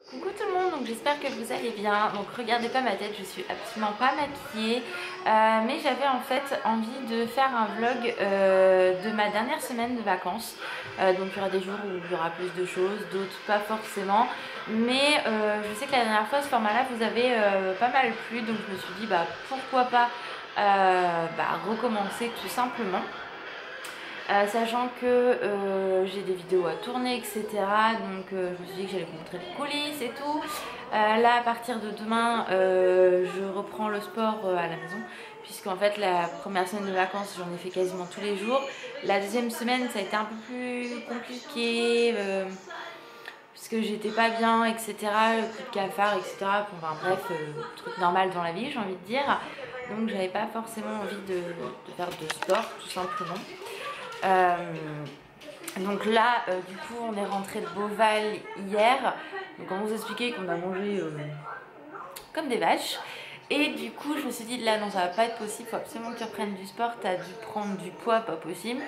Coucou tout le monde, donc j'espère que vous allez bien. Donc regardez pas ma tête, je suis absolument pas maquillée, mais j'avais en fait envie de faire un vlog de ma dernière semaine de vacances. Donc il y aura des jours où il y aura plus de choses, d'autres pas forcément, mais je sais que la dernière fois ce format là vous avez pas mal plu, donc je me suis dit bah pourquoi pas recommencer tout simplement. Sachant que j'ai des vidéos à tourner, etc. Donc je me suis dit que j'allais vous montrer les coulisses et tout. Là, à partir de demain, je reprends le sport à la maison. Puisqu'en fait, la première semaine de vacances, j'en ai fait quasiment tous les jours. La deuxième semaine, ça a été un peu plus compliqué. Puisque j'étais pas bien, etc. Le coup de cafard, etc. Bon, ben, bref, truc normal dans la vie, j'ai envie de dire. Donc j'avais pas forcément envie de faire de sport, tout simplement. Donc là, du coup, on est rentré de Beauval hier. Donc on vous expliquait qu'on a mangé comme des vaches. Et du coup, je me suis dit, là, non, ça va pas être possible. Faut absolument que tu reprennes du sport. T'as dû prendre du poids, pas possible.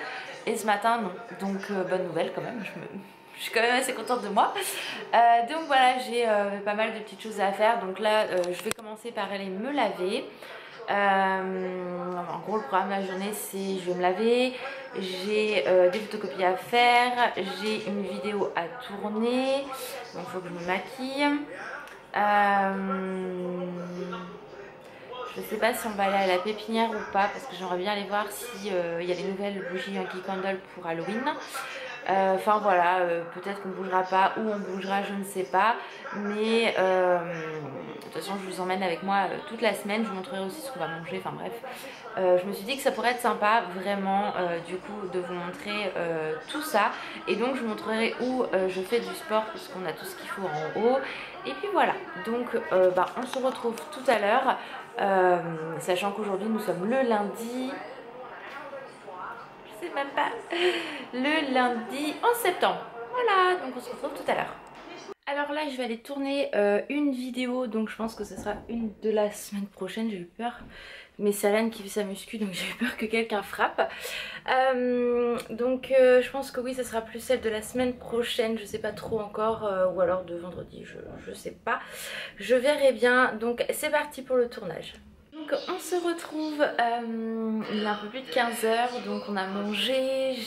Et ce matin, non. Donc, bonne nouvelle quand même. Je suis quand même assez contente de moi. Donc voilà, j'ai pas mal de petites choses à faire. Donc là, je vais commencer par aller me laver. En gros, le programme de la journée, c'est je vais me laver, j'ai des photocopies à faire, j'ai une vidéo à tourner, donc il faut que je me maquille. Je sais pas si on va aller à la pépinière ou pas, parce que j'aimerais bien aller voir si il y a des nouvelles bougies Yankee Candle pour Halloween. Enfin voilà, peut-être qu'on bougera pas ou on bougera, je ne sais pas. Mais de toute façon, je vous emmène avec moi toute la semaine. Je vous montrerai aussi ce qu'on va manger. Enfin bref, je me suis dit que ça pourrait être sympa, vraiment, du coup, de vous montrer tout ça. Et donc, je vous montrerai où je fais du sport, parce qu'on a tout ce qu'il faut en haut. Et puis voilà. Donc, on se retrouve tout à l'heure, sachant qu'aujourd'hui nous sommes le lundi. Même pas, le lundi 11 septembre. Voilà, donc on se retrouve tout à l'heure. Alors là, je vais aller tourner une vidéo, donc je pense que ce sera une de la semaine prochaine. J'ai eu peur, mais c'est Alan qui fait sa muscu, donc j'ai eu peur que quelqu'un frappe. Je pense que oui, ce sera plus celle de la semaine prochaine, je sais pas trop encore, ou alors de vendredi, je sais pas. Je verrai bien, donc c'est parti pour le tournage. Donc on se retrouve, il est un peu plus de 15 h, donc on a mangé, je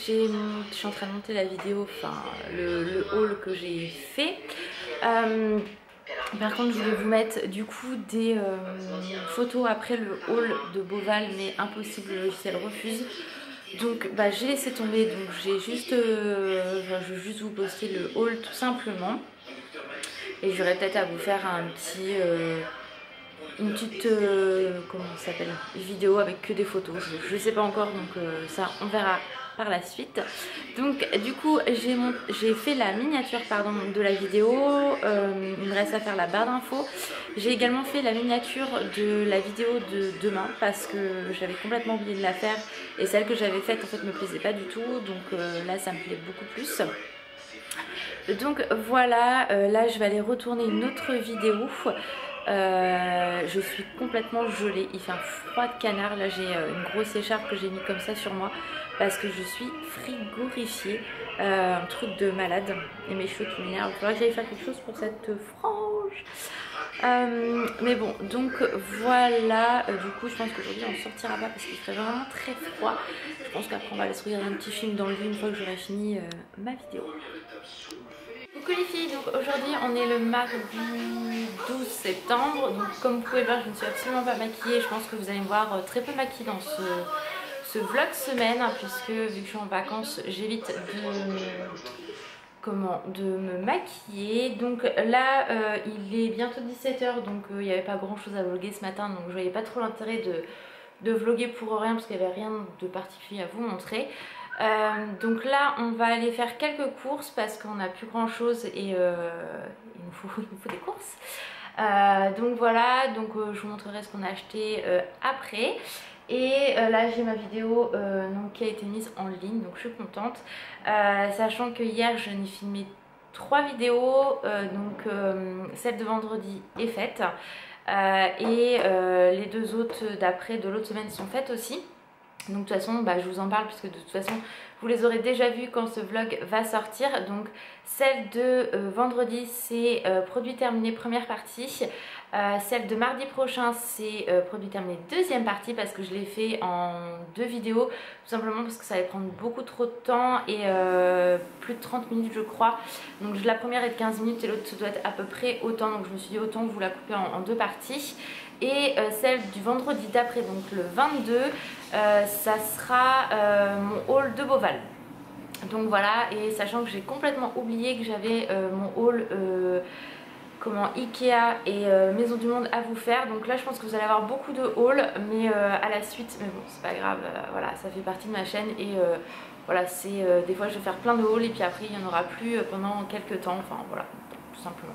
suis en train de monter la vidéo, enfin le haul que j'ai fait. Par contre je voulais vous mettre du coup des photos après le haul de Beauval, mais impossible, le logiciel refuse. Donc j'ai laissé tomber, donc j'ai juste, je vais juste vous poster le haul tout simplement. Et j'aurais peut-être à vous faire un petit... une petite comment ça s'appelle, vidéo avec que des photos, je sais pas encore, donc ça on verra par la suite. Donc du coup j'ai fait la miniature de la vidéo, il me reste à faire la barre d'infos. J'ai également fait la miniature de la vidéo de demain parce que j'avais complètement oublié de la faire et celle que j'avais faite en fait me plaisait pas du tout, donc là ça me plaît beaucoup plus. Donc voilà, là je vais aller retourner une autre vidéo. Je suis complètement gelée, il fait un froid de canard. Là j'ai une grosse écharpe que j'ai mis comme ça sur moi parce que je suis frigorifiée, un truc de malade. Et mes cheveux qui m'énervent, il faudrait que j'aille faire quelque chose pour cette frange. Mais bon, donc voilà, du coup je pense qu'aujourd'hui on ne sortira pas parce qu'il ferait vraiment très froid. Je pense qu'après on va aller se regarder un petit film dans le lit une fois que j'aurai fini ma vidéo. Coucou les filles, donc aujourd'hui on est le mardi 12 septembre, donc comme vous pouvez voir je ne suis absolument pas maquillée, je pense que vous allez me voir très peu maquillée dans ce vlog semaine, hein, puisque vu que je suis en vacances j'évite de me maquiller. Donc là il est bientôt 17 h, donc il n'y avait pas grand chose à vlogger ce matin, donc je voyais pas trop l'intérêt de vlogger pour rien parce qu'il n'y avait rien de particulier à vous montrer. Donc là on va aller faire quelques courses parce qu'on n'a plus grand chose et il nous faut des courses. Donc voilà, donc je vous montrerai ce qu'on a acheté après. Et là j'ai ma vidéo qui a été mise en ligne, donc je suis contente, sachant que hier je n'ai filmé 3 vidéos, celle de vendredi est faite et les 2 autres d'après de l'autre semaine sont faites aussi. Donc de toute façon je vous en parle puisque de toute façon vous les aurez déjà vues quand ce vlog va sortir. Donc celle de vendredi c'est produit terminé première partie. Celle de mardi prochain c'est produit terminé deuxième partie parce que je l'ai fait en 2 vidéos, tout simplement parce que ça allait prendre beaucoup trop de temps et plus de 30 minutes je crois. Donc la première est de 15 minutes et l'autre doit être à peu près autant, donc je me suis dit autant vous la couper en 2 parties. Et celle du vendredi d'après, donc le 22, ça sera mon haul de Beauval. Donc voilà, et sachant que j'ai complètement oublié que j'avais mon haul Ikea et Maison du Monde à vous faire. Donc là je pense que vous allez avoir beaucoup de hauls, mais à la suite, mais bon c'est pas grave, voilà, ça fait partie de ma chaîne et voilà, c'est des fois je vais faire plein de hauls et puis après il n'y en aura plus pendant quelques temps, enfin voilà, tout simplement.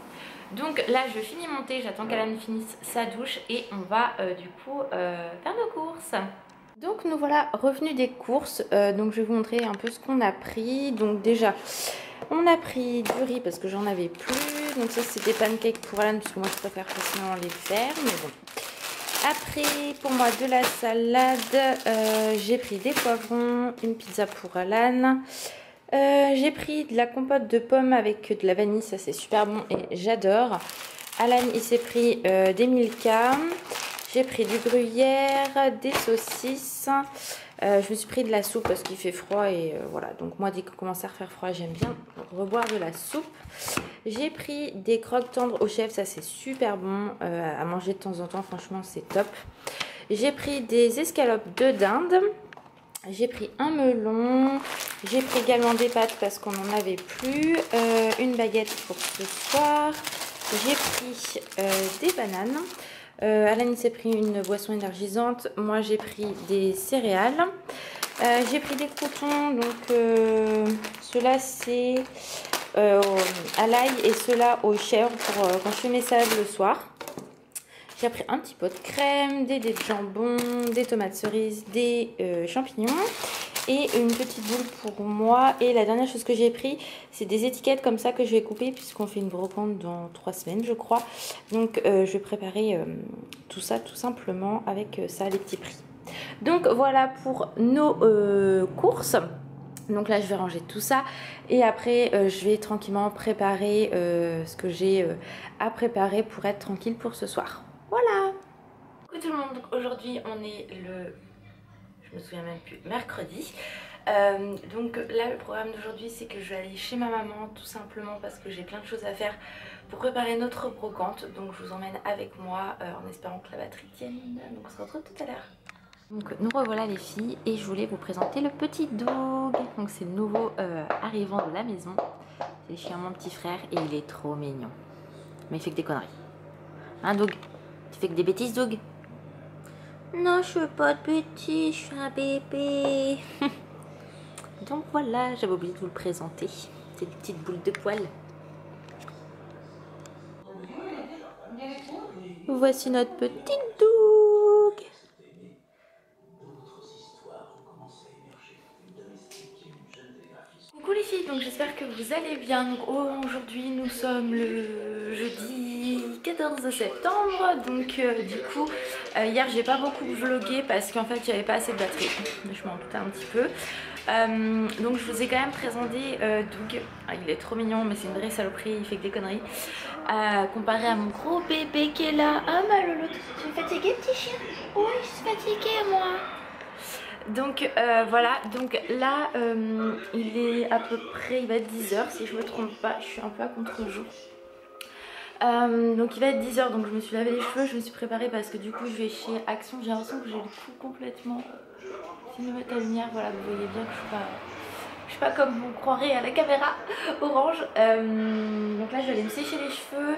Donc là je finis mon thé, j'attends qu'Alan finisse sa douche et on va du coup faire nos courses. Donc nous voilà revenus des courses, donc je vais vous montrer un peu ce qu'on a pris. Donc déjà on a pris du riz parce que j'en avais plus, donc ça c'est des pancakes pour Alan parce que moi je préfère facilement les faire, mais bon. Après pour moi de la salade, j'ai pris des poivrons, une pizza pour Alan. J'ai pris de la compote de pommes avec de la vanille, ça c'est super bon et j'adore. Alan il s'est pris des Milka. J'ai pris du gruyère, des saucisses. Je me suis pris de la soupe parce qu'il fait froid et voilà. Donc moi dès qu'il commence à faire froid j'aime bien reboire de la soupe. J'ai pris des croques tendres au chèvre, ça c'est super bon à manger de temps en temps, franchement c'est top. J'ai pris des escalopes de dinde. J'ai pris un melon. J'ai pris également des pâtes parce qu'on n'en avait plus. Une baguette pour ce soir. J'ai pris des bananes. Alan s'est pris une boisson énergisante. Moi j'ai pris des céréales. J'ai pris des croutons. Donc ceux-là c'est à l'ail et ceux-là au chèvre pour quand je fais mes salades le soir. J'ai pris un petit pot de crème, des dés de jambon, des tomates cerises, des champignons et une petite boule pour moi. Et la dernière chose que j'ai pris, c'est des étiquettes comme ça que je vais couper puisqu'on fait une brocante dans 3 semaines je crois. Donc je vais préparer tout ça tout simplement avec ça, les petits prix. Donc voilà pour nos courses. Donc là je vais ranger tout ça et après je vais tranquillement préparer ce que j'ai à préparer pour être tranquille pour ce soir. Voilà. Coucou tout le monde, donc aujourd'hui on est le, je me souviens même plus, mercredi. Donc là le programme d'aujourd'hui c'est que je vais aller chez ma maman tout simplement parce que j'ai plein de choses à faire pour préparer notre brocante. Donc je vous emmène avec moi en espérant que la batterie tienne. Donc on se retrouve tout à l'heure. Donc nous revoilà les filles et je voulais vous présenter le petit dog. Donc c'est le nouveau arrivant de la maison. C'est le chien mon petit frère et il est trop mignon. Mais il fait que des conneries. Hein Doug? Tu fais que des bêtises Doug? Non je fais pas de bêtises, je suis un bébé. Donc voilà, j'avais oublié de vous le présenter. C'est une petite boule de poils. Voici notre petit Doug. Coucou les filles, donc j'espère que vous allez bien. Donc aujourd'hui nous sommes le jeudi 14 septembre. Donc du coup hier j'ai pas beaucoup vlogué parce qu'en fait j'avais pas assez de batterie. Je m'en doutais un petit peu. Donc je vous ai quand même présenté Doug. Il est trop mignon mais c'est une vraie saloperie, il fait que des conneries. Comparé à mon gros bébé qui est là. Ah ma loulou, tu es fatigué petit chien? Oui je suis fatiguée moi. Donc voilà, donc là il est à peu près, il va être 10 h si je me trompe pas, je suis un peu à contre-jour. Donc il va être 10 h, donc je me suis lavé les cheveux, je me suis préparée parce que du coup je vais chez Action. J'ai l'impression que j'ai le cou complètement, si je me mets la lumière, voilà vous voyez bien que je suis pas comme vous croirez à la caméra orange. Donc là je vais aller me sécher les cheveux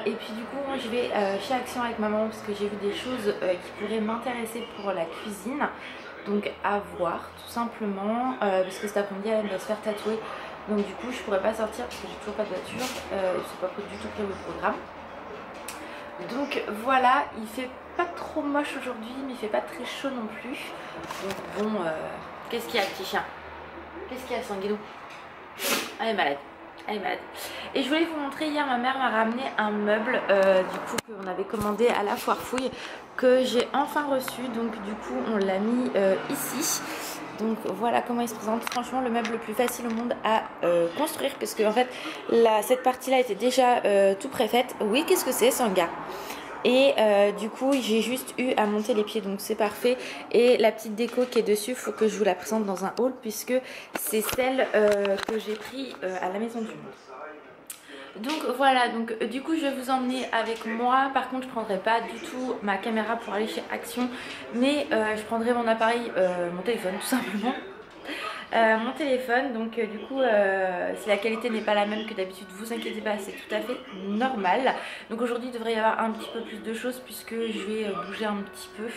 et puis du coup je vais chez Action avec maman parce que j'ai vu des choses qui pourraient m'intéresser pour la cuisine. Donc à voir tout simplement parce que cet après-midi elle va se faire tatouer. Donc du coup je pourrais pas sortir parce que j'ai toujours pas de voiture, c'est pas du tout prévu le programme. Donc voilà, il fait pas trop moche aujourd'hui mais il fait pas très chaud non plus. Donc bon, qu'est-ce qu'il y a petit chien? Qu'est-ce qu'il y a Sanguinou? Elle est malade. Elle est malade. Et je voulais vous montrer, hier ma mère m'a ramené un meuble du coup qu'on avait commandé à la foire fouille, que j'ai enfin reçu. Donc du coup on l'a mis ici. Donc voilà comment il se présente. Franchement, le meuble le plus facile au monde à construire, parce que en fait cette partie là était déjà tout préfaite. Oui, qu'est-ce que c'est un gars? Et du coup j'ai juste eu à monter les pieds, donc c'est parfait. Et la petite déco qui est dessus, il faut que je vous la présente dans un haul, puisque c'est celle que j'ai pris à la Maison du Monde. Donc voilà, donc du coup je vais vous emmener avec moi. Par contre je prendrai pas du tout ma caméra pour aller chez Action, mais je prendrai mon appareil, mon téléphone tout simplement. Mon téléphone, donc du coup si la qualité n'est pas la même que d'habitude, vous inquiétez pas, c'est tout à fait normal. Donc aujourd'hui il devrait y avoir un petit peu plus de choses, puisque je vais bouger un petit peu.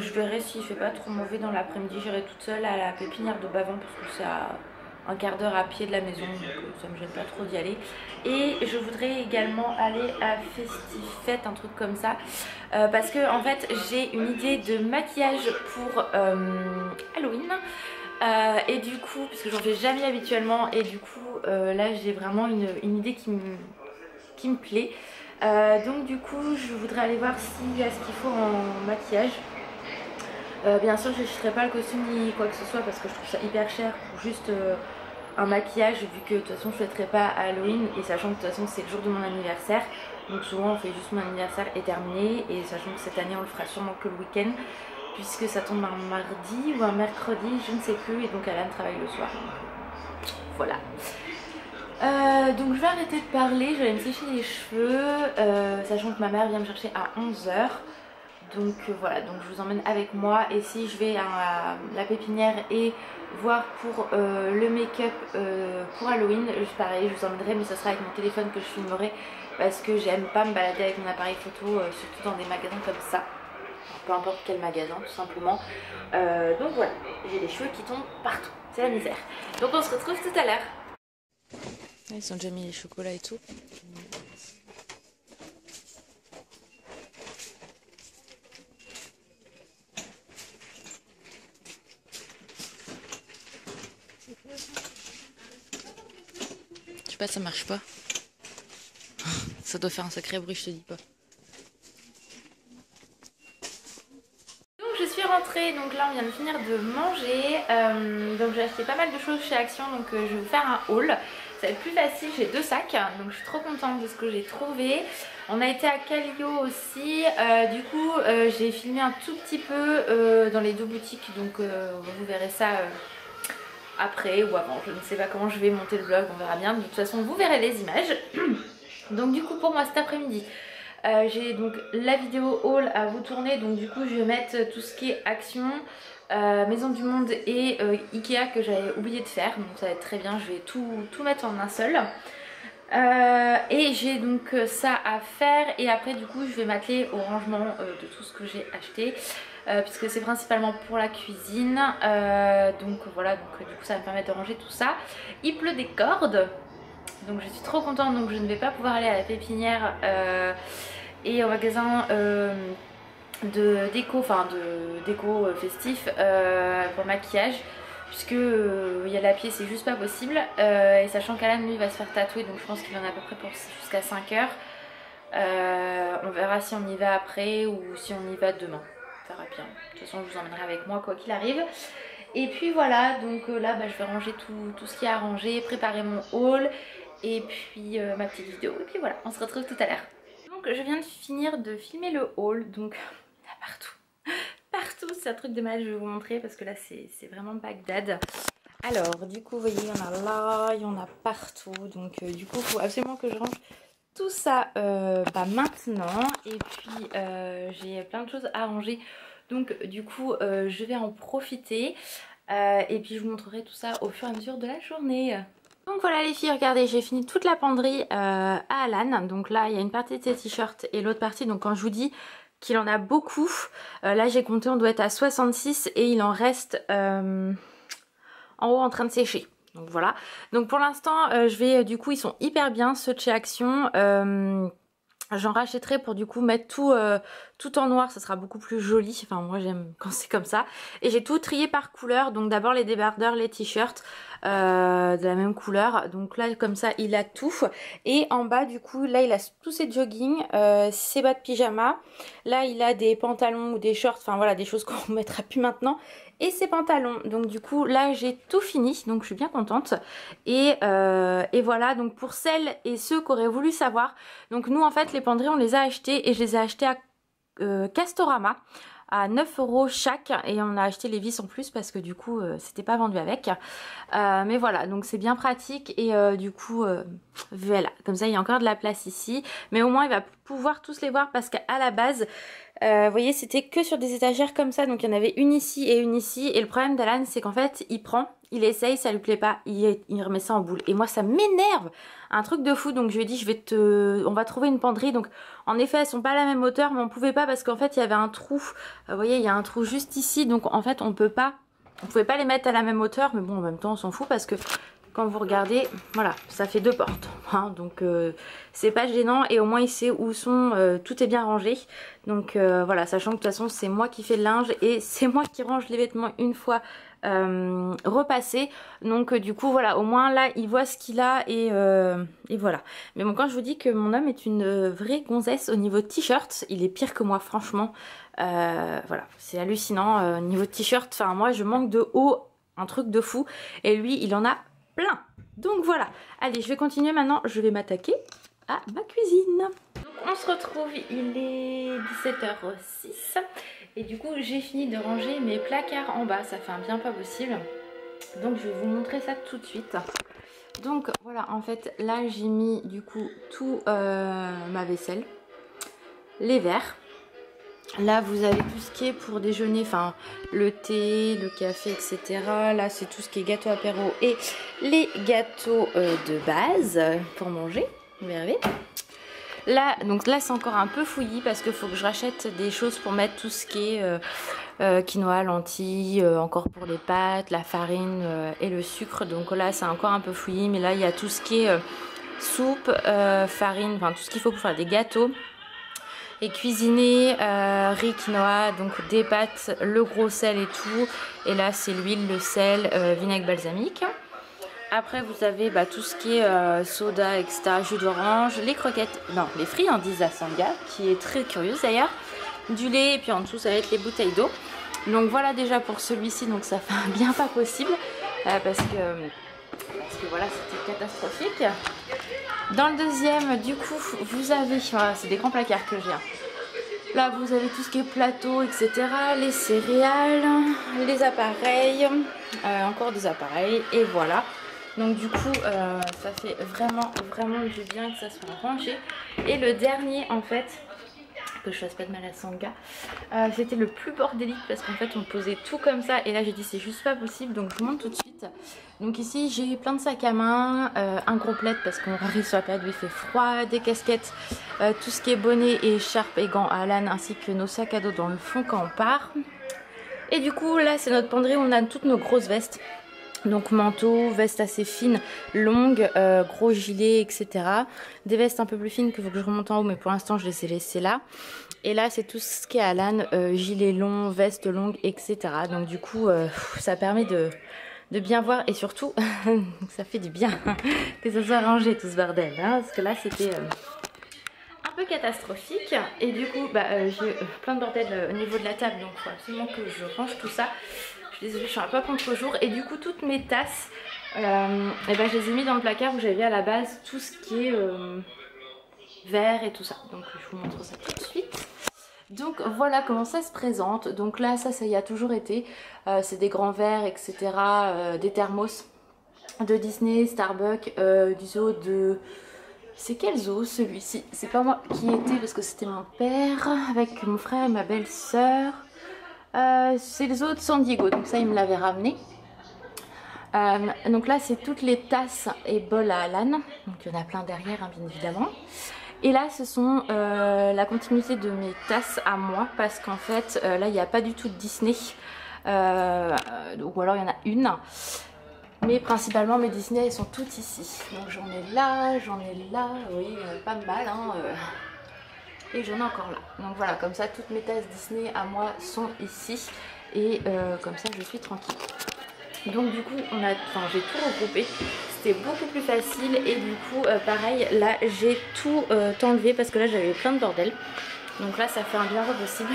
Je verrai s'il fait pas trop mauvais dans l'après-midi. J'irai toute seule à la pépinière de Bavent, parce que c'est à un quart d'heure à pied de la maison, donc ça me gêne pas trop d'y aller. Et je voudrais également aller à Festifête, un truc comme ça, parce que en fait j'ai une idée de maquillage pour Halloween. Et du coup, puisque j'en fais jamais habituellement, et du coup là j'ai vraiment une idée qui me plaît. Donc du coup je voudrais aller voir s'il y a ce qu'il faut en maquillage. Bien sûr je n'achèterai pas le costume ni quoi que ce soit, parce que je trouve ça hyper cher pour juste un maquillage, vu que de toute façon je ne fêterai pas à Halloween, et sachant que de toute façon c'est le jour de mon anniversaire. Donc souvent on fait juste mon anniversaire et terminé, et sachant que cette année on le fera sûrement que le week-end, puisque ça tombe un mardi ou un mercredi, je ne sais plus, et donc Alan travaille le soir. Donc, voilà. Donc je vais arrêter de parler, je vais me sécher les cheveux, sachant que ma mère vient me chercher à 11 h. Donc voilà, donc je vous emmène avec moi. Et si je vais à la pépinière et voir pour le make-up pour Halloween, pareil, je vous emmènerai, mais ce sera avec mon téléphone que je filmerai, parce que j'aime pas me balader avec mon appareil photo, surtout dans des magasins comme ça. Peu importe quel magasin, tout simplement. Donc voilà, j'ai les cheveux qui tombent partout, c'est la misère. Donc on se retrouve tout à l'heure. Ils ont déjà mis les chocolats et tout. Je sais pas, ça marche pas. Ça doit faire un sacré bruit, je te dis pas. Donc je suis rentrée, donc là on vient de finir de manger. Donc j'ai acheté pas mal de choses chez Action, donc je vais vous faire un haul. Ça va être plus facile, j'ai 2 sacs, donc je suis trop contente de ce que j'ai trouvé. On a été à Callio aussi, du coup j'ai filmé un tout petit peu dans les 2 boutiques, donc vous verrez ça après ou avant, je ne sais pas comment je vais monter le vlog, on verra bien. De toute façon vous verrez les images. Donc du coup pour moi cet après-midi, j'ai donc la vidéo haul à vous tourner, donc du coup je vais mettre tout ce qui est Action, Maison du Monde et Ikea que j'avais oublié de faire, donc ça va être très bien, je vais tout mettre en un seul. Et j'ai donc ça à faire, et après du coup je vais m'atteler au rangement de tout ce que j'ai acheté, puisque c'est principalement pour la cuisine. Donc voilà, donc du coup ça va me permettre de ranger tout ça. Il pleut des cordes, donc je suis trop contente, donc je ne vais pas pouvoir aller à la pépinière et au magasin de déco, festif pour maquillage, puisque y aller à pied c'est juste pas possible, et sachant qu'Alan lui va se faire tatouer, donc je pense qu'il en a à peu près pour jusqu'à 5 h. On verra si on y va après ou si on y va demain, on verra bien. De toute façon je vous emmènerai avec moi quoi qu'il arrive. Et puis voilà, donc là je vais ranger tout ce qui est à ranger, préparer mon haul et puis ma petite vidéo, et puis voilà, on se retrouve tout à l'heure. Donc je viens de finir de filmer le haul, donc il y en a partout, c'est un truc de mal, je vais vous montrer parce que là c'est vraiment Bagdad. Alors du coup vous voyez, il y en a là, il y en a partout, donc du coup il faut absolument que je range tout ça maintenant. Et puis j'ai plein de choses à ranger, donc du coup je vais en profiter, et puis je vous montrerai tout ça au fur et à mesure de la journée. Donc voilà les filles, regardez, j'ai fini toute la penderie à Alan. Donc là il y a une partie de ses t-shirts et l'autre partie, donc quand je vous dis qu'il en a beaucoup, là j'ai compté, on doit être à 66 et il en reste en haut en train de sécher. Donc voilà, donc pour l'instant je vais, du coup ils sont hyper bien ceux de chez Action. J'en rachèterai pour du coup mettre tout tout en noir, ça sera beaucoup plus joli. Enfin moi j'aime quand c'est comme ça. Et j'ai tout trié par couleur. Donc d'abord les débardeurs, les t-shirts de la même couleur. Donc là comme ça il a tout. Et en bas du coup là il a tous ses joggings, ses bas de pyjama. Là il a des pantalons ou des shorts. Enfin voilà, des choses qu'on ne mettra plus maintenant. Et ses pantalons. Donc du coup là j'ai tout fini. Donc je suis bien contente. Et voilà, donc pour celles et ceux qui auraient voulu savoir. Donc nous en fait les penderies on les a achetés. Et je les ai achetés à Castorama à 9 € chaque, et on a acheté les vis en plus parce que du coup c'était pas vendu avec, mais voilà, donc c'est bien pratique. Et du coup voilà, comme ça il y a encore de la place ici, mais au moins il va pouvoir tous les voir parce qu'à la base vous voyez c'était que sur des étagères comme ça, donc il y en avait une ici et une ici, et le problème d'Alan c'est qu'en fait il prend, il essaye, ça lui plaît pas, il remet ça en boule, et moi ça m'énerve, un truc de fou. Donc je lui ai dit on va trouver une penderie. Donc en effet elles sont pas à la même hauteur, mais on pouvait pas parce qu'en fait il y avait un trou, vous voyez il y a un trou juste ici, donc en fait on pouvait pas les mettre à la même hauteur, mais bon en même temps on s'en fout parce que quand vous regardez, voilà, ça fait 2 portes, hein, donc c'est pas gênant, et au moins il sait où sont, tout est bien rangé. Donc voilà, sachant que de toute façon c'est moi qui fais le linge et c'est moi qui range les vêtements une fois repassé. Donc du coup voilà, au moins là il voit ce qu'il a, et voilà. Mais bon, quand je vous dis que mon homme est une vraie gonzesse au niveau t-shirt, il est pire que moi franchement. Voilà, c'est hallucinant niveau t-shirt. Enfin moi je manque de haut, un truc de fou, et lui il en a plein. Donc voilà, allez je vais continuer maintenant, je vais m'attaquer à ma cuisine. Donc on se retrouve, il est 17h06 et du coup j'ai fini de ranger mes placards en bas, ça fait un bien pas possible. Donc je vais vous montrer ça tout de suite. Donc voilà, en fait là j'ai mis du coup tout ma vaisselle, les verres. Là vous avez tout ce qui est pour déjeuner, enfin le thé, le café, etc. Là c'est tout ce qui est gâteau apéro et les gâteaux de base pour manger, vous verrez. Là, donc là c'est encore un peu fouillis parce qu'il faut que je rachète des choses pour mettre tout ce qui est quinoa, lentilles, encore pour les pâtes, la farine et le sucre. Donc là c'est encore un peu fouillis, mais là il y a tout ce qui est soupe, farine, enfin tout ce qu'il faut pour faire des gâteaux. Et cuisiner, riz, quinoa, donc des pâtes, le gros sel et tout. Et là c'est l'huile, le sel, vinaigre balsamique. Après vous avez tout ce qui est soda, etc., jus d'orange, les croquettes, non les friandises à Sanga, qui est très curieuse d'ailleurs, du lait, et puis en dessous ça va être les bouteilles d'eau. Donc voilà déjà pour celui-ci, donc ça fait un bien pas possible, parce que voilà c'était catastrophique. Dans le deuxième du coup vous avez, voilà c'est des grands placards que j'ai. Là vous avez tout ce qui est plateau, etc. Les céréales, les appareils, encore des appareils, et voilà. Donc du coup ça fait vraiment du bien que ça soit rangé. Et le dernier en fait, que je fasse pas de mal à Sanga, c'était le plus bordélique parce qu'en fait on posait tout comme ça, et là j'ai dit c'est juste pas possible, donc je vous montre tout de suite. Donc ici j'ai plein de sacs à main, un gros plaid parce qu'on arrive sur la période où il fait froid, des casquettes, tout ce qui est bonnet et écharpe et gants à Alan, ainsi que nos sacs à dos dans le fond quand on part. Et du coup là c'est notre penderie où on a toutes nos grosses vestes. Donc manteau, veste assez fine, longue, gros gilet, etc. Des vestes un peu plus fines qu'il faut que je remonte en haut, mais pour l'instant je les ai laissées là. Et là c'est tout ce qui est Alan, gilet long, veste longue, etc. Donc du coup ça permet de bien voir, et surtout ça fait du bien que ça soit rangé tout ce bordel, hein, parce que là c'était un peu catastrophique. Et du coup j'ai plein de bordel au niveau de la table, donc il faut absolument que je range tout ça. Désolée, je suis un peu contre-jour. Et du coup toutes mes tasses je les ai mis dans le placard où j'avais à la base tout ce qui est verre et tout ça. Donc je vous montre ça tout de suite. Donc voilà comment ça se présente. Donc là ça y a toujours été, c'est des grands verres, etc. Des thermos de Disney, Starbucks, du zoo de... C'est quel zoo celui-ci? C'est pas moi qui y étais parce que c'était mon père avec mon frère et ma belle-sœur. C'est le zoo de San Diego, donc ça il me l'avait ramené. Donc là c'est toutes les tasses et bols à Alan, donc il y en a plein derrière, hein, bien évidemment. Et là ce sont la continuité de mes tasses à moi, parce qu'en fait là il n'y a pas du tout de Disney, ou alors il y en a une, mais principalement mes Disney elles sont toutes ici. Donc j'en ai là, oui, pas mal, hein, et j'en ai encore là. Donc voilà, comme ça toutes mes tasses Disney à moi sont ici et comme ça je suis tranquille. Donc du coup j'ai tout regroupé, c'était beaucoup plus facile et du coup pareil là j'ai tout enlevé parce que là j'avais plein de bordel. Donc là ça fait un bien possible.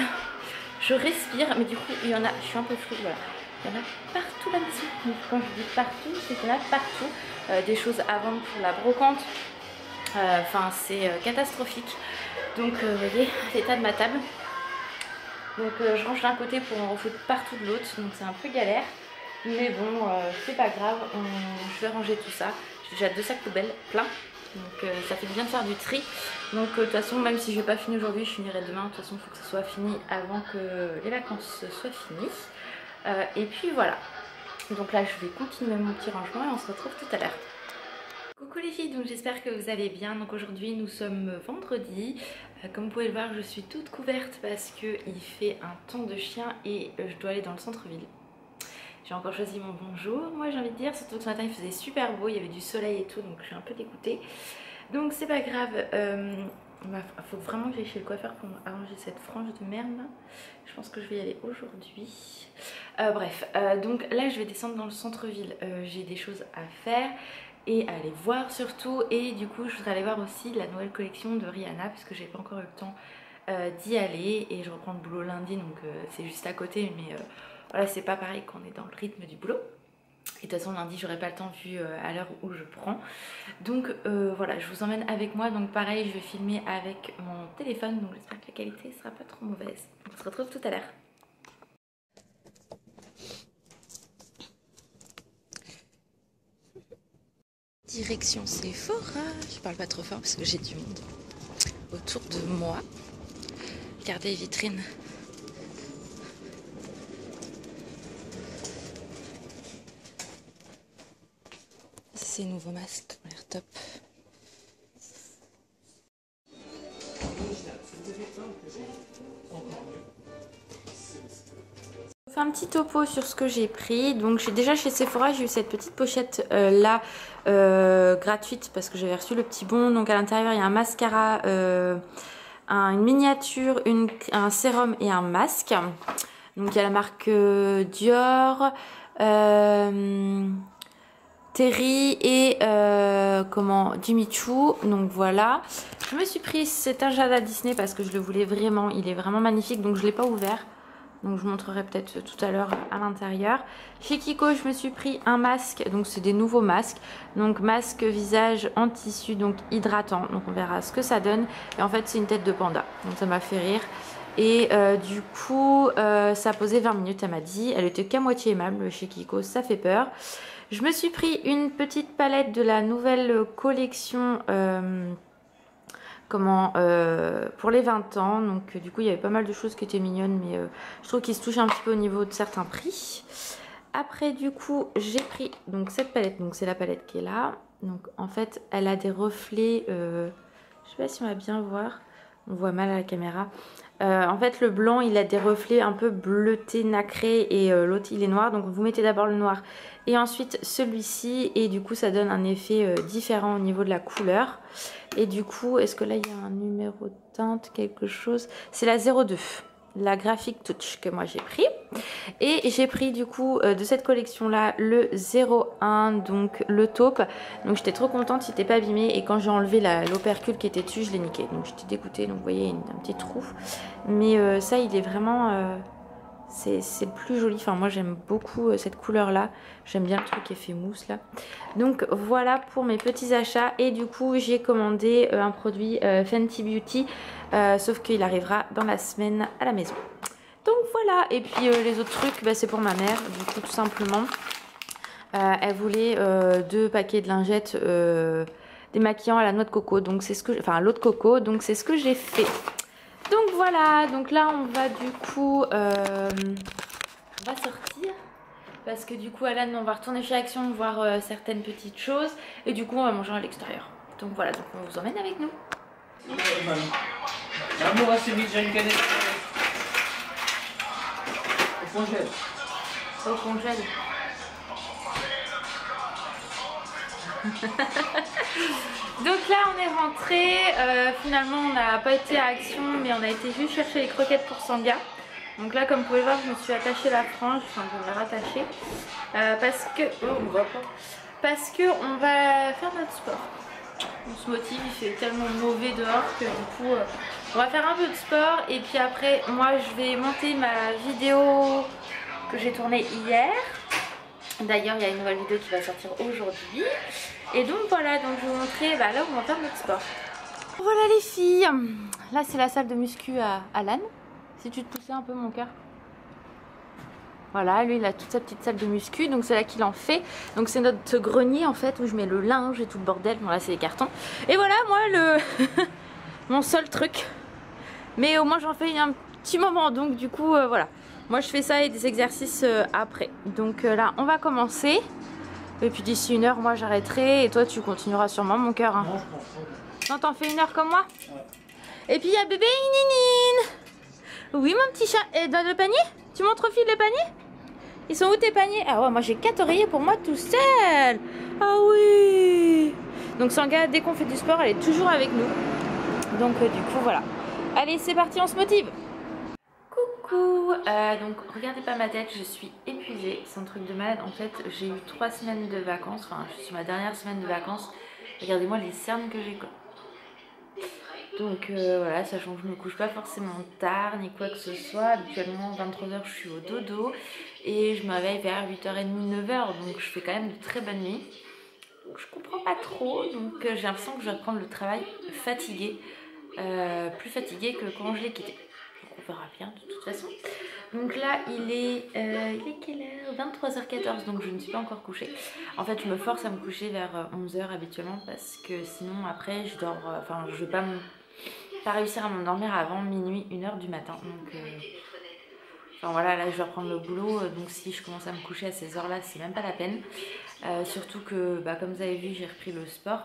Je respire mais du coup il y en a, je suis un peu floue, voilà. Il y en a partout la maison. Donc quand je dis partout, c'est qu'il y en a partout. Des choses à vendre pour la brocante. Enfin c'est catastrophique. Donc vous voyez l'état de ma table. Donc je range d'un côté pour en refoutre partout de l'autre. Donc c'est un peu galère. Mais bon, c'est pas grave, je vais ranger tout ça. J'ai déjà 2 sacs poubelles pleins, donc ça fait bien de faire du tri. Donc de toute façon, même si je vais pas finir aujourd'hui, je finirai demain. De toute façon, il faut que ça soit fini avant que les vacances soient finies. Et puis voilà. Donc là, je vais continuer mon petit rangement et on se retrouve tout à l'heure. Coucou les filles, donc j'espère que vous allez bien. Donc aujourd'hui nous sommes vendredi. Comme vous pouvez le voir, je suis toute couverte parce qu'il fait un temps de chien et je dois aller dans le centre-ville. J'ai encore choisi mon bonjour, moi j'ai envie de dire, surtout que ce matin il faisait super beau, il y avait du soleil et tout, donc je suis un peu dégoûtée. Donc c'est pas grave, faut vraiment que j'aille chez le coiffeur pour arranger cette frange de merde. Je pense que je vais y aller aujourd'hui. Donc là je vais descendre dans le centre-ville, j'ai des choses à faire et à aller voir surtout. Et du coup je voudrais aller voir aussi la nouvelle collection de Rihanna parce que j'ai pas encore eu le temps d'y aller. Et je reprends le boulot lundi, donc c'est juste à côté, mais... voilà, c'est pas pareil qu'on est dans le rythme du boulot. Et de toute façon lundi j'aurai pas le temps vu à l'heure où je prends. Donc voilà, je vous emmène avec moi. Donc pareil, je vais filmer avec mon téléphone. Donc j'espère que la qualité sera pas trop mauvaise. On se retrouve tout à l'heure. Direction Sephora. Je parle pas trop fort parce que j'ai du monde autour de moi. Regardez les vitrines. Ces nouveaux masques ont l'air top. Je fais un petit topo sur ce que j'ai pris. Donc déjà chez Sephora, j'ai eu cette petite pochette là gratuite parce que j'avais reçu le petit bon. Donc à l'intérieur il y a un mascara, une miniature, un sérum et un masque. Donc il y a la marque Dior, Terry et Jimmy Choo. Donc voilà, je me suis pris cet agenda Disney parce que je le voulais vraiment, il est vraiment magnifique. Donc je l'ai pas ouvert, donc je vous montrerai peut-être tout à l'heure à l'intérieur. Chez Kiko je me suis pris un masque, donc c'est des nouveaux masques. Donc masque visage en tissu, donc hydratant, donc on verra ce que ça donne. Et en fait c'est une tête de panda, donc ça m'a fait rire. Et du coup ça a posé 20 minutes, elle m'a dit. Elle était qu'à moitié aimable chez Kiko, ça fait peur. Je me suis pris une petite palette de la nouvelle collection pour les 20 ans. Donc du coup il y avait pas mal de choses qui étaient mignonnes, mais je trouve qu'ils se touchent un petit peu au niveau de certains prix. Après du coup j'ai pris donc cette palette, donc c'est la palette qui est là. Donc en fait elle a des reflets, je sais pas si on va bien voir, on voit mal à la caméra. En fait le blanc il a des reflets un peu bleutés nacrés et l'autre il est noir, donc vous mettez d'abord le noir et ensuite celui-ci et du coup ça donne un effet différent au niveau de la couleur. Et du coup est-ce que là il y a un numéro de teinte, quelque chose, c'est la 02, la Graphic Touch que moi j'ai pris. Et j'ai pris du coup de cette collection là le 01, donc le taupe. Donc j'étais trop contente, il n'était pas abîmé et quand j'ai enlevé l'opercule qui était dessus je l'ai niqué, donc j'étais dégoûtée. Donc vous voyez un petit trou, mais ça il est vraiment c'est plus joli. Enfin moi j'aime beaucoup cette couleur là, j'aime bien le truc effet mousse là. Donc voilà pour mes petits achats. Et du coup j'ai commandé un produit Fenty Beauty, sauf qu'il arrivera dans la semaine à la maison. Donc voilà, et puis les autres trucs c'est pour ma mère du coup tout simplement. Elle voulait 2 paquets de lingettes démaquillants à la noix de coco, donc c'est ce que, enfin à l'eau de coco, donc c'est ce que j'ai fait. Donc voilà, donc là on va du coup on va sortir parce que du coup Alan on va retourner chez Action voir certaines petites choses et du coup on va manger à l'extérieur. Donc voilà, donc on vous emmène avec nous. L'amour assez vite, j'ai une canette. Au congèle. Au congèle. Donc là on est rentré, finalement on n'a pas été à Action mais on a été juste chercher les croquettes pour Sanga. Donc là comme vous pouvez voir je me suis attachée la frange, enfin je vais rattacher parce que on va faire notre sport. On se motive, il fait tellement mauvais dehors que du coup on va faire un peu de sport et puis après moi je vais monter ma vidéo que j'ai tournée hier. D'ailleurs il y a une nouvelle vidéo qui va sortir aujourd'hui. Et donc voilà, donc je vais vous montrer là où on va faire notre sport. Voilà les filles, là c'est la salle de muscu à Alan. Si tu te poussais un peu mon cœur. Voilà, lui il a toute sa petite salle de muscu, donc c'est là qu'il en fait. Donc c'est notre grenier en fait où je mets le linge et tout le bordel. Bon là c'est les cartons. Et voilà moi mon seul truc. Mais au moins j'en fais un petit moment, donc du coup voilà. Moi je fais ça et des exercices après. Donc là on va commencer. Et puis d'ici 1 heure, moi j'arrêterai et toi tu continueras sûrement mon cœur. Hein. Non, je pense pas. Non, t'en fais 1 heure comme moi? Ouais. Et puis il y a bébé Ninine. Oui mon petit chat. Et dans le panier? Tu montres au fil les paniers? Ils sont où tes paniers? Ah ouais, moi j'ai 4 oreillers pour moi tout seul. Ah oui. Donc Sanga, dès qu'on fait du sport, elle est toujours avec nous. Donc du coup voilà. Allez c'est parti, on se motive. Coucou, donc regardez pas ma tête, je suis épuisée, c'est un truc de malade. En fait j'ai eu 3 semaines de vacances, enfin je suis ma dernière semaine de vacances. Regardez-moi les cernes que j'ai quoi. Donc voilà, sachant que je me couche pas forcément tard ni quoi que ce soit. Habituellement 23h je suis au dodo et je me réveille vers 8h30, 9h, donc je fais quand même de très bonnes nuits. Donc je comprends pas trop, donc j'ai l'impression que je vais reprendre le travail fatiguée, plus fatiguée que quand je l'ai quitté. On verra bien de toute façon. Donc là il est quelle heure? 23h14, donc je ne suis pas encore couchée. En fait je me force à me coucher vers 11h habituellement parce que sinon après je dors, enfin je vais pas réussir à m'endormir avant minuit, 1h du matin. Donc enfin voilà, là je vais reprendre le boulot, donc si je commence à me coucher à ces heures là c'est même pas la peine. Surtout que comme vous avez vu j'ai repris le sport,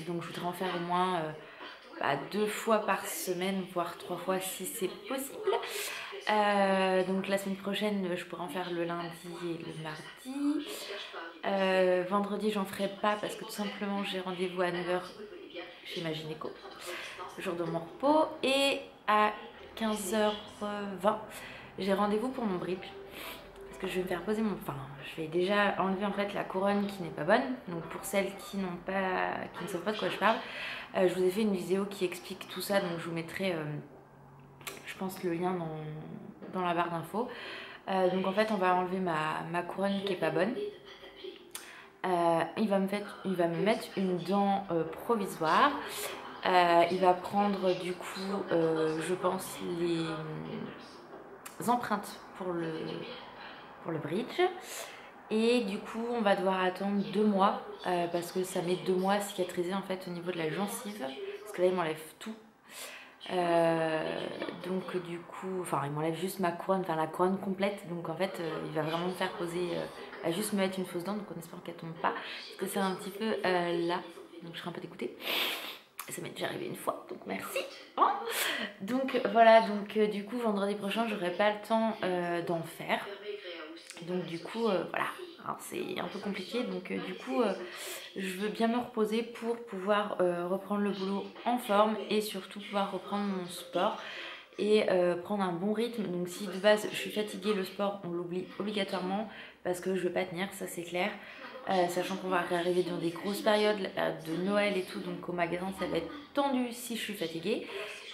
donc je voudrais en faire au moins 2 fois par semaine, voire 3 fois si c'est possible. Donc la semaine prochaine je pourrais en faire le lundi et le mardi. Vendredi j'en ferai pas parce que tout simplement j'ai rendez-vous à 9h chez ma gynéco, le jour de mon repos, et à 15h20 j'ai rendez-vous pour mon bridge parce que je vais me faire poser je vais déjà enlever en fait la couronne qui n'est pas bonne. Donc pour celles qui ne savent pas de quoi je parle, je vous ai fait une vidéo qui explique tout ça, donc je vous mettrai je pense le lien dans la barre d'infos. Donc en fait on va enlever ma couronne qui est pas bonne. Il va me mettre une dent provisoire. Il va prendre du coup je pense les empreintes pour le bridge. Et du coup on va devoir attendre 2 mois parce que ça met 2 mois à cicatriser en fait au niveau de la gencive, parce que là il m'enlève tout. Donc du coup, il m'enlève juste ma couronne, la couronne complète. Donc en fait il va vraiment me faire poser, à juste me mettre une fausse dent, donc on espère qu'elle tombe pas, parce que c'est un petit peu là, donc je serai un peu dégoûtée. Ça m'est déjà arrivé 1 fois, donc merci. Oh, donc voilà, donc du coup vendredi prochain j'aurai pas le temps d'en faire. Donc du coup voilà, c'est un peu compliqué, donc du coup je veux bien me reposer pour pouvoir reprendre le boulot en forme et surtout pouvoir reprendre mon sport et prendre un bon rythme. Donc si de base je suis fatiguée, le sport on l'oublie obligatoirement parce que je veux pas tenir, ça c'est clair. Sachant qu'on va arriver dans des grosses périodes, la période de Noël et tout, donc au magasin ça va être tendu si je suis fatiguée.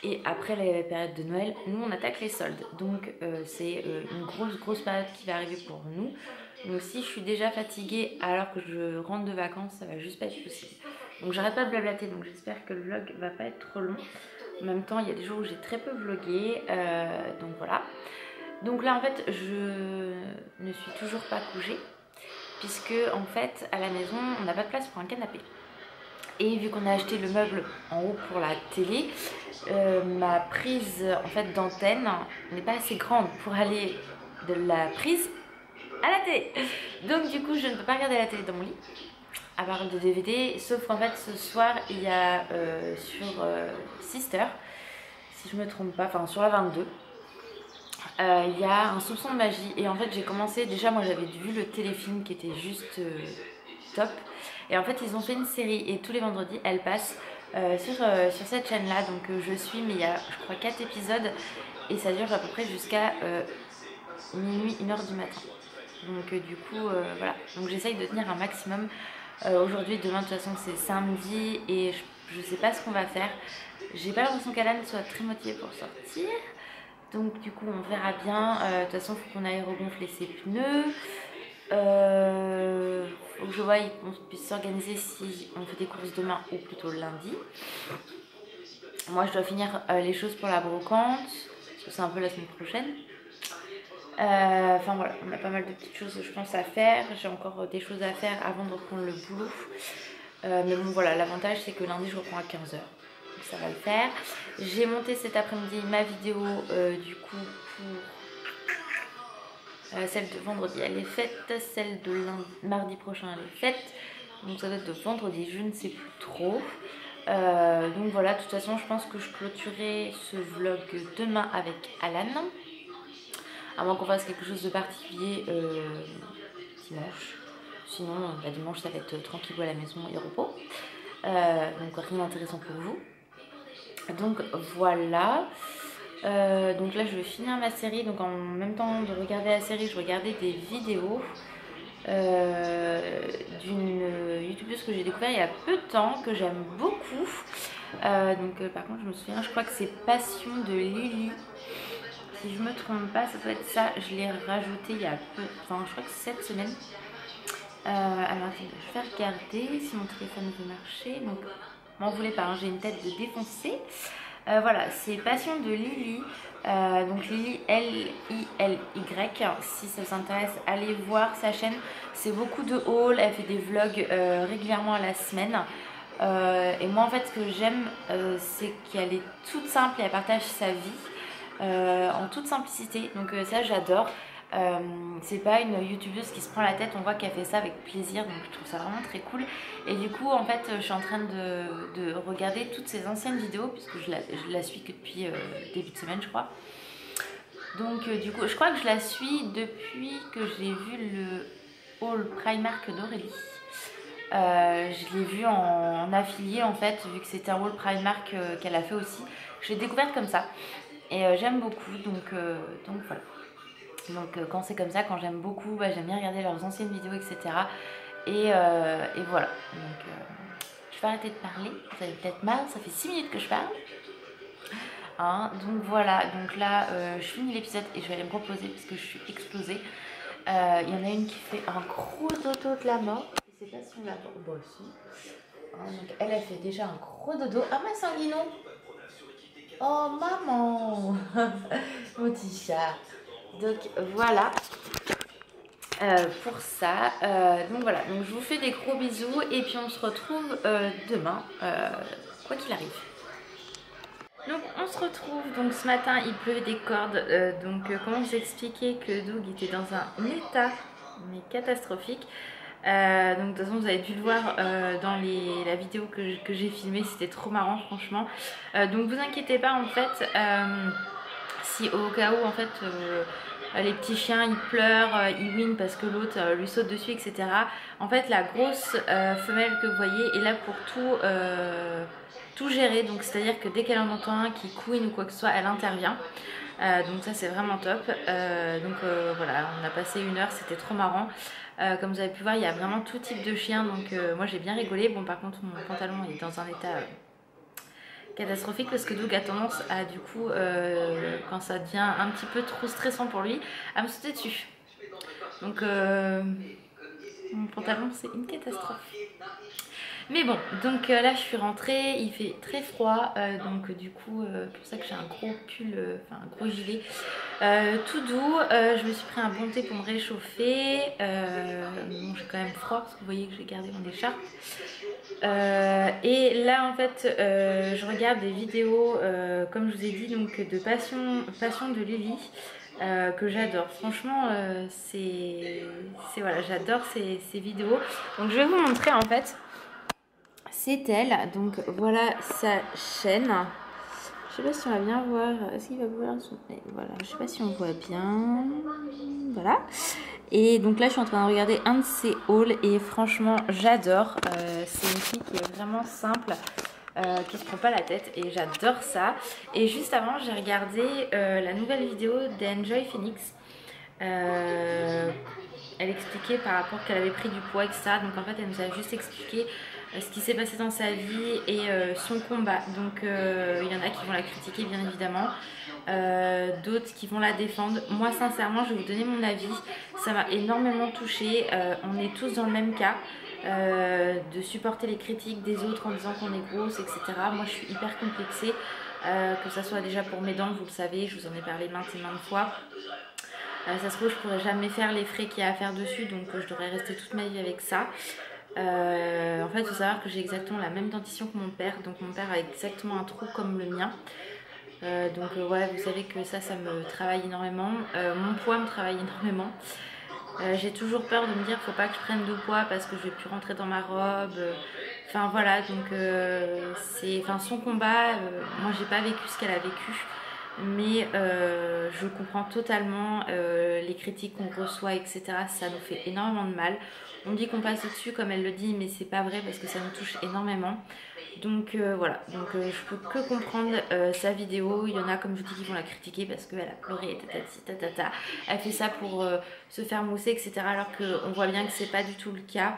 Et après la période de Noël, nous on attaque les soldes, donc c'est une grosse période qui va arriver pour nous. Donc si je suis déjà fatiguée alors que je rentre de vacances, ça va juste pas être possible. Donc j'arrête pas de blablater, donc j'espère que le vlog va pas être trop long. En même temps il y a des jours où j'ai très peu vlogué, donc voilà. Donc là en fait je ne suis toujours pas couchée, puisque en fait à la maison on n'a pas de place pour un canapé. Et vu qu'on a acheté le meuble en haut pour la télé, ma prise en fait d'antenne n'est pas assez grande pour aller de la prise à la télé. Donc du coup je ne peux pas regarder la télé dans mon lit, à part de DVD, sauf qu'en fait ce soir il y a sur Sister, si je me trompe pas, sur la 22, il y a un soupçon de magie. Et en fait j'ai commencé, déjà moi j'avais vu le téléfilm qui était juste top. Et en fait ils ont fait une série et tous les vendredis elle passe sur cette chaîne là. Donc je suis, mais il y a je crois 4 épisodes et ça dure à peu près jusqu'à minuit, 1h du matin. Donc du coup voilà, donc j'essaye de tenir un maximum. Aujourd'hui, demain de toute façon c'est samedi et je sais pas ce qu'on va faire. J'ai pas l'impression qu'Alan soit très motivée pour sortir. Donc du coup on verra bien. De toute façon il faut qu'on aille regonfler ses pneus. Faut que je vois qu'on puisse s'organiser si on fait des courses demain ou plutôt lundi. Moi je dois finir les choses pour la brocante, parce que c'est un peu la semaine prochaine. Enfin voilà, on a pas mal de petites choses je pense à faire. J'ai encore des choses à faire avant de reprendre le boulot. Mais bon voilà, l'avantage c'est que lundi je reprends à 15h. Donc ça va le faire. J'ai monté cet après-midi ma vidéo du coup pour celle de vendredi elle est faite. Celle de mardi prochain elle est faite. Donc ça doit être de vendredi, je ne sais plus trop. Donc voilà, de toute façon je pense que je clôturerai ce vlog demain avec Alan. À moins qu'on fasse quelque chose de particulier dimanche. Sinon, dimanche, ça va être tranquille à la maison et repos. Donc rien d'intéressant pour vous. Donc voilà. Donc là, je vais finir ma série. Donc en même temps de regarder la série, je regardais des vidéos d'une youtubeuse que j'ai découvert il y a peu de temps, que j'aime beaucoup. Donc par contre, je me souviens, je crois que c'est Passion de Lily. Si je me trompe pas, ça doit être ça. Je l'ai rajouté il y a peu, enfin je crois que c'est cette semaine. Alors je vais regarder si mon téléphone veut marcher. Donc m'en voulez pas, hein, j'ai une tête de défoncé. Voilà, c'est Passion de Lily. Donc Lily, L-I-L-Y. Si ça vous intéresse, allez voir sa chaîne. C'est beaucoup de hauls, elle fait des vlogs régulièrement à la semaine. Et moi en fait ce que j'aime c'est qu'elle est toute simple et elle partage sa vie. En toute simplicité, donc ça j'adore. C'est pas une youtubeuse qui se prend la tête, on voit qu'elle fait ça avec plaisir, donc je trouve ça vraiment très cool. Et du coup en fait je suis en train de regarder toutes ses anciennes vidéos puisque je la suis que depuis début de semaine je crois. Donc du coup je crois que je la suis depuis que j'ai vu le haul Primark d'Aurélie. Je l'ai vu en affilié en fait, vu que c'était un haul Primark qu'elle a fait aussi. Je l'ai découverte comme ça. Et j'aime beaucoup, donc voilà. Donc quand c'est comme ça, quand j'aime beaucoup, j'aime bien regarder leurs anciennes vidéos, etc. Et voilà. Donc je vais arrêter de parler, vous avez peut-être marre, ça fait 6 minutes que je parle. Hein, donc voilà, donc là je finis l'épisode et je vais aller me reposer parce que je suis explosée. Il y en a une qui fait un gros dodo de la mort. Je sais pas si on l'a pas. Bon, si. Hein, donc elle a fait déjà un gros dodo. Ah ma sanguinon. Oh maman. Mon petit chat. Donc voilà pour ça. Donc voilà, donc je vous fais des gros bisous et puis on se retrouve demain, quoi qu'il arrive. Donc on se retrouve, donc ce matin il pleuvait des cordes, donc comment vous expliquer que Doug était dans un état mais catastrophique. Donc de toute façon vous avez pu le voir dans la vidéo que j'ai filmée, c'était trop marrant franchement. Donc vous inquiétez pas en fait, si au cas où en fait les petits chiens ils pleurent, ils whinent parce que l'autre lui saute dessus, etc. En fait la grosse femelle que vous voyez est là pour tout gérer, donc c'est à dire que dès qu'elle en entend un qui couine ou quoi que ce soit, elle intervient. Donc ça c'est vraiment top. Voilà, on a passé 1 heure, c'était trop marrant. Comme vous avez pu voir, il y a vraiment tout type de chien, donc moi j'ai bien rigolé. Bon par contre mon pantalon est dans un état catastrophique parce que Doug a tendance à du coup quand ça devient un petit peu trop stressant pour lui, à me sauter dessus. Donc mon pantalon c'est une catastrophe. Mais bon, donc là je suis rentrée, il fait très froid, donc du coup pour ça que j'ai un gros pull, enfin un gros gilet tout doux. Je me suis pris un bon thé pour me réchauffer. Bon, j'ai quand même froid parce que vous voyez que j'ai gardé mon écharpe. Et là en fait je regarde des vidéos comme je vous ai dit, donc de Passion de Lily. Que j'adore, franchement voilà, j'adore ces vidéos. Donc je vais vous montrer en fait. C'est elle, donc voilà sa chaîne. Je sais pas si on va bien voir. Est-ce qu'il va voir son... Voilà, je sais pas si on voit bien. Voilà. Et donc là je suis en train de regarder un de ses hauls et franchement j'adore. C'est une fille qui est vraiment simple, qui se prend pas la tête et j'adore ça. Et juste avant j'ai regardé la nouvelle vidéo d'Enjoy Phoenix. Elle expliquait par rapport qu'elle avait pris du poids, etc. Donc en fait elle nous a juste expliqué ce qui s'est passé dans sa vie et son combat. Donc il y en a qui vont la critiquer bien évidemment, d'autres qui vont la défendre. Moi sincèrement je vais vous donner mon avis, ça m'a énormément touchée. On est tous dans le même cas, de supporter les critiques des autres en disant qu'on est grosse, etc. Moi je suis hyper complexée, que ça soit déjà pour mes dents, vous le savez, je vous en ai parlé maintes et maintes fois. Ça se trouve je pourrais jamais faire les frais qu'il y a à faire dessus, donc je devrais rester toute ma vie avec ça. En fait il faut savoir que j'ai exactement la même dentition que mon père, donc mon père a exactement un trou comme le mien. Donc ouais, vous savez que ça me travaille énormément. Mon poids me travaille énormément. J'ai toujours peur de me dire faut pas que je prenne de poids parce que je vais plus rentrer dans ma robe. Enfin voilà, donc c'est son combat. Moi j'ai pas vécu ce qu'elle a vécu, mais je comprends totalement les critiques qu'on reçoit, etc. Ça nous fait énormément de mal. On dit qu'on passe au-dessus comme elle le dit, mais c'est pas vrai parce que ça nous touche énormément. Donc voilà, donc je peux que comprendre sa vidéo. Il y en a, comme je vous dis, qui vont la critiquer parce qu'elle a pleuré, tatata. Elle fait ça pour se faire mousser, etc. Alors qu'on voit bien que c'est pas du tout le cas.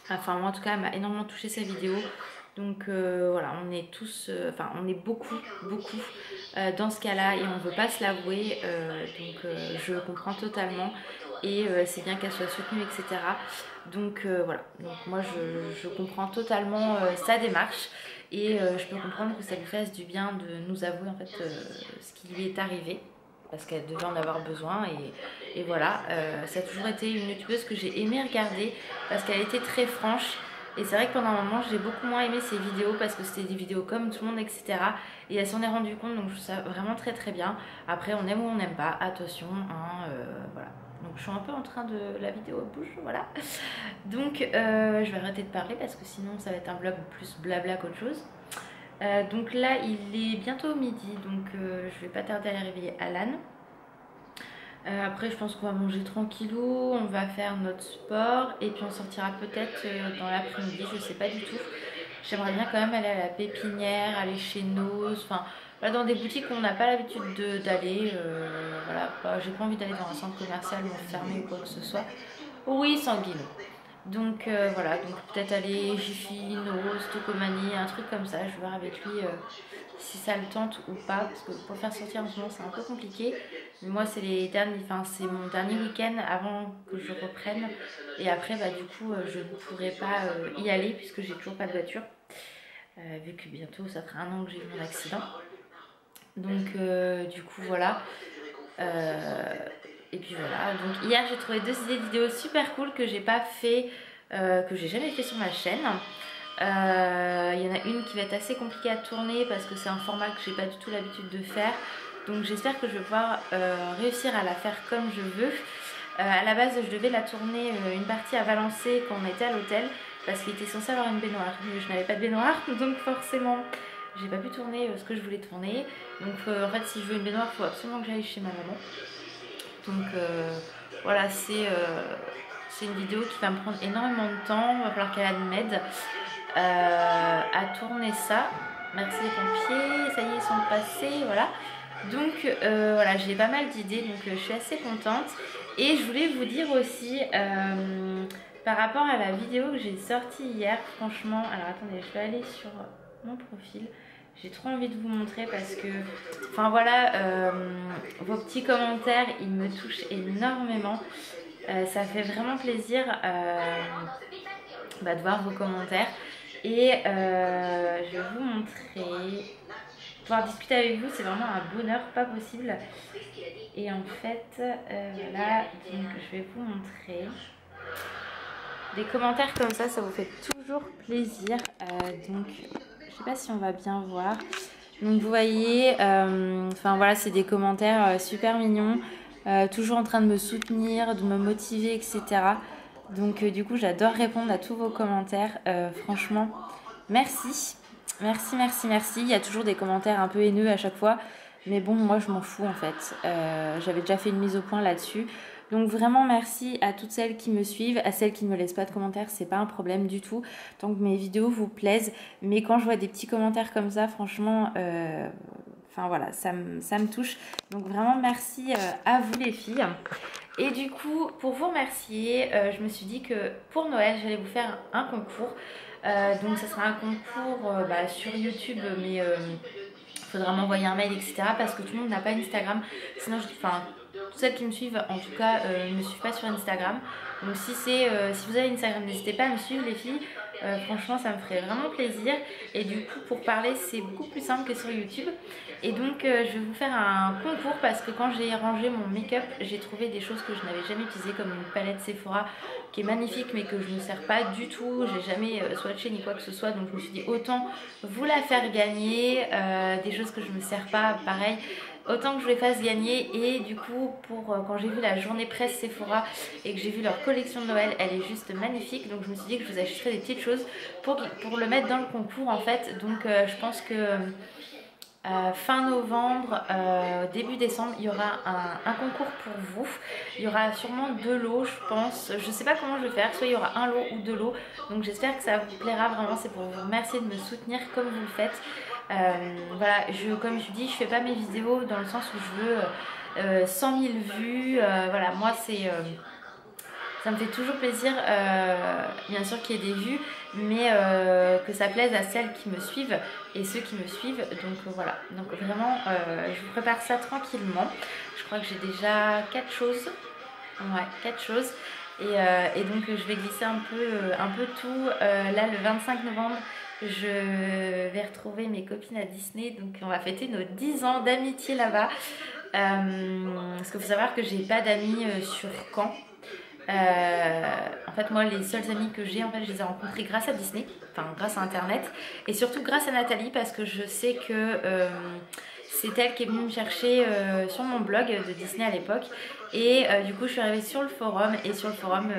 Enfin moi en tout cas elle m'a énormément touché sa vidéo. Donc voilà, on est tous, on est beaucoup dans ce cas-là et on veut pas se l'avouer. Donc je comprends totalement et c'est bien qu'elle soit soutenue, etc. Donc voilà, donc moi je comprends totalement sa démarche et je peux comprendre que ça lui fasse du bien de nous avouer en fait ce qui lui est arrivé, parce qu'elle devait en avoir besoin et voilà. Ça a toujours été une youtubeuse que j'ai aimé regarder parce qu'elle était très franche. Et c'est vrai que pendant un moment j'ai beaucoup moins aimé ses vidéos parce que c'était des vidéos comme tout le monde, etc. Et elle s'en est rendue compte, donc je trouve ça vraiment très bien. Après on aime ou on n'aime pas, attention, hein, voilà. Donc je suis un peu en train de... la vidéo bouge, voilà. Donc je vais arrêter de parler parce que sinon ça va être un vlog plus blabla qu'autre chose. Donc là il est bientôt midi, donc je vais pas tarder à aller réveiller Alan. Après je pense qu'on va manger tranquillou, on va faire notre sport et puis on sortira peut-être dans l'après-midi, je sais pas du tout. J'aimerais bien quand même aller à la Pépinière, aller chez Nose, enfin voilà, dans des boutiques où on n'a pas l'habitude d'aller. Voilà, j'ai pas envie d'aller dans un centre commercial fermé ou quoi que ce soit. Oui, Sanguine. Donc voilà, donc peut-être aller Jiffy, Nose, Tocomanie, un truc comme ça. Je vais voir avec lui si ça le tente ou pas, parce que pour faire sortir en ce moment c'est un peu compliqué. Mais moi c'est c'est mon dernier week-end avant que je reprenne. Et après du coup je ne pourrai pas y aller puisque j'ai toujours pas de voiture. Vu que bientôt ça fera 1 an que j'ai eu mon accident. Donc du coup voilà. Et puis voilà, donc hier j'ai trouvé 2 idées de vidéos super cool que j'ai pas fait, que j'ai jamais fait sur ma chaîne. Il y en a une qui va être assez compliquée à tourner parce que c'est un format que j'ai pas du tout l'habitude de faire. Donc j'espère que je vais pouvoir réussir à la faire comme je veux. À la base je devais la tourner une partie à Valençay quand on était à l'hôtel parce qu'il était censé avoir une baignoire. Mais je n'avais pas de baignoire donc forcément j'ai pas pu tourner ce que je voulais tourner. Donc en fait si je veux une baignoire il faut absolument que j'aille chez ma maman. Donc voilà, c'est une vidéo qui va me prendre énormément de temps. Il va falloir qu'elle m'aide à tourner ça. Merci les pompiers, ça y est, ils sont passés, voilà. Donc voilà, j'ai pas mal d'idées, donc je suis assez contente. Et je voulais vous dire aussi, par rapport à la vidéo que j'ai sortie hier, franchement, alors attendez, je vais aller sur mon profil. J'ai trop envie de vous montrer parce que, enfin voilà, vos petits commentaires, ils me touchent énormément. Ça fait vraiment plaisir de voir vos commentaires. Et je vais vous montrer. Pouvoir discuter avec vous, c'est vraiment un bonheur pas possible. Et en fait, voilà, donc je vais vous montrer. Des commentaires comme ça vous fait toujours plaisir. Donc... je sais pas si on va bien voir. Donc vous voyez, voilà, c'est des commentaires super mignons, toujours en train de me soutenir, de me motiver, etc. Donc du coup j'adore répondre à tous vos commentaires. Franchement, merci. Il y a toujours des commentaires un peu haineux à chaque fois, mais bon, moi je m'en fous en fait. J'avais déjà fait une mise au point là-dessus. Donc vraiment merci à toutes celles qui me suivent, à celles qui ne me laissent pas de commentaires, c'est pas un problème du tout, tant que mes vidéos vous plaisent. Mais quand je vois des petits commentaires comme ça, franchement, enfin voilà, ça me touche. Donc vraiment merci à vous les filles. Et du coup, pour vous remercier, je me suis dit que pour Noël, j'allais vous faire un concours. Donc ça sera un concours sur YouTube, mais il faudra m'envoyer un mail, etc. Parce que tout le monde n'a pas Instagram. Sinon, toutes celles qui me suivent, en tout cas, ne me suivent pas sur Instagram. Donc si vous avez Instagram, n'hésitez pas à me suivre les filles. Franchement, ça me ferait vraiment plaisir. Et du coup, pour parler, c'est beaucoup plus simple que sur YouTube. Et donc, je vais vous faire un concours parce que quand j'ai rangé mon make-up, j'ai trouvé des choses que je n'avais jamais utilisées, comme une palette Sephora qui est magnifique mais que je ne sers pas du tout. J'ai jamais swatché ni quoi que ce soit. Donc, je me suis dit autant vous la faire gagner. Des choses que je ne sers pas, pareil. Autant que je les fasse gagner. Et du coup, quand j'ai vu la journée presse Sephora et que j'ai vu leur collection de Noël, elle est juste magnifique. Donc je me suis dit que je vous achèterais des petites choses pour le mettre dans le concours en fait. Donc je pense que fin novembre, début décembre, il y aura un concours pour vous. Il y aura sûrement 2 lots, je pense. Je sais pas comment je vais faire, soit il y aura un lot ou 2 lots. Donc j'espère que ça vous plaira vraiment. C'est pour vous remercier de me soutenir comme vous le faites. Voilà, comme je dis, je fais pas mes vidéos dans le sens où je veux 100 000 vues. Voilà, moi ça me fait toujours plaisir, bien sûr qu'il y ait des vues, mais que ça plaise à celles qui me suivent et ceux qui me suivent. Donc voilà, donc vraiment, je vous prépare ça tranquillement. Je crois que j'ai déjà 4 choses. Ouais, 4 choses. Et donc je vais glisser un peu tout. Là, le 25 novembre, je vais retrouver mes copines à Disney. Donc on va fêter nos 10 ans d'amitié là-bas. Parce qu'il faut savoir que j'ai pas d'amis sur Caen. En fait moi les seuls amis que j'ai, en fait je les ai rencontrés grâce à Disney, enfin grâce à internet, et surtout grâce à Nathalie parce que je sais que c'est elle qui est venue me chercher sur mon blog de Disney à l'époque. Et du coup je suis arrivée sur le forum, et sur le forum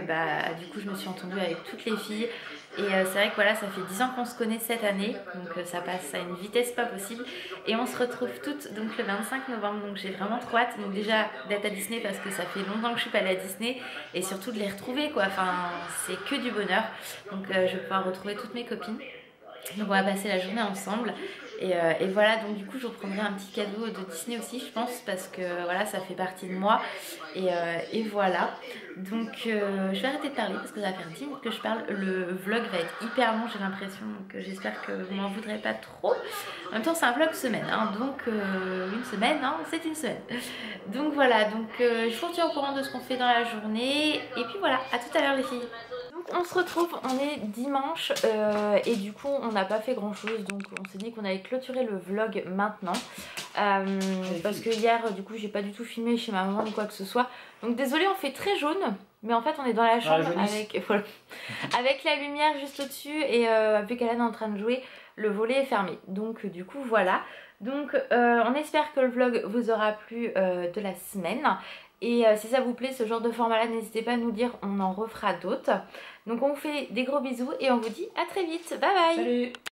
du coup je me suis entendue avec toutes les filles. Et c'est vrai que voilà, ça fait 10 ans qu'on se connaît cette année, donc ça passe à une vitesse pas possible. Et on se retrouve toutes donc le 25 novembre, donc j'ai vraiment trop hâte. Donc déjà d'être à Disney parce que ça fait longtemps que je suis pas allée à Disney, et surtout de les retrouver quoi, enfin c'est que du bonheur. Donc je vais pouvoir retrouver toutes mes copines. Donc on va passer la journée ensemble. Et voilà, donc du coup je reprendrai un petit cadeau de Disney aussi je pense, parce que voilà, ça fait partie de moi. Et voilà, donc je vais arrêter de parler parce que ça va faire 10 minutes que je parle. Le vlog va être hyper long, j'ai l'impression, donc j'espère que vous m'en voudrez pas trop. En même temps c'est un vlog semaine, hein, donc une semaine, hein, c'est une semaine. Donc voilà, donc je vous tiens au courant de ce qu'on fait dans la journée. Et puis voilà, à tout à l'heure les filles. On se retrouve, on est dimanche et du coup on n'a pas fait grand chose, donc on s'est dit qu'on allait clôturer le vlog maintenant parce que hier du coup j'ai pas du tout filmé chez ma maman ni quoi que ce soit, donc désolée, on fait très jaune, mais en fait on est dans la chambre avec la lumière juste au dessus, et vu qu'Alan est en train de jouer, le volet est fermé, donc du coup voilà. Donc on espère que le vlog vous aura plu de la semaine. Et si ça vous plaît ce genre de format là, n'hésitez pas à nous dire, on en refera d'autres. Donc on vous fait des gros bisous et on vous dit à très vite, bye bye. Salut.